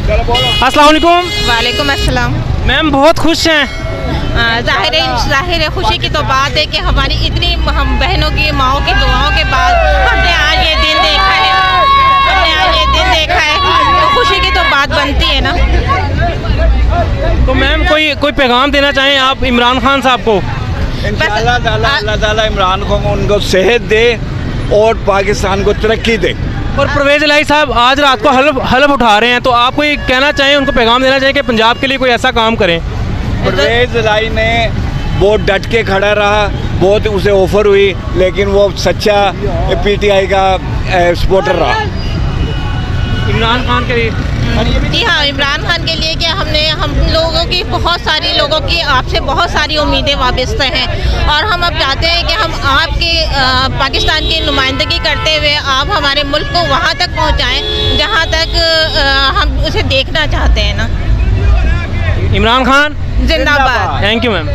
अस्सलाम वालेकुम। वालेकुम अस्सलाम। मैम बहुत खुश हैं। जाहिर है खुशी की तो बात है कि हमारी इतनी हम बहनों की माओं की दुआओं के बाद हमने आज ये दिन देखा है, तो खुशी की तो बात बनती है ना। तो मैम कोई पैगाम देना चाहें आप इमरान खान साहब को? अल्लाह ताला इमरान खान को उनको सेहत दे और पाकिस्तान को तरक्की दे। और परवेज़ इलाही साहब आज रात को हलफ उठा रहे हैं, तो आप कोई कहना चाहें, उनको पैगाम देना चाहें कि पंजाब के लिए कोई ऐसा काम करें? परवेज़ इलाही ने बहुत डट के खड़ा रहा, बहुत उसे ऑफर हुई, लेकिन वो सच्चा PTI का सपोर्टर रहा। इमरान खान के लिए जी हाँ, इमरान खान के लिए क्या हम लोगों की बहुत सारी लोगों की आपसे बहुत सारी उम्मीदें वाबस्ता हैं और हम अब चाहते हैं कि हम आपके पाकिस्तान की नुमाइंदगी करते हुए आप हमारे मुल्क को वहाँ तक पहुँचाएं जहाँ तक हम उसे देखना चाहते हैं ना। इमरान खान जिंदाबाद। Thank you ma'am.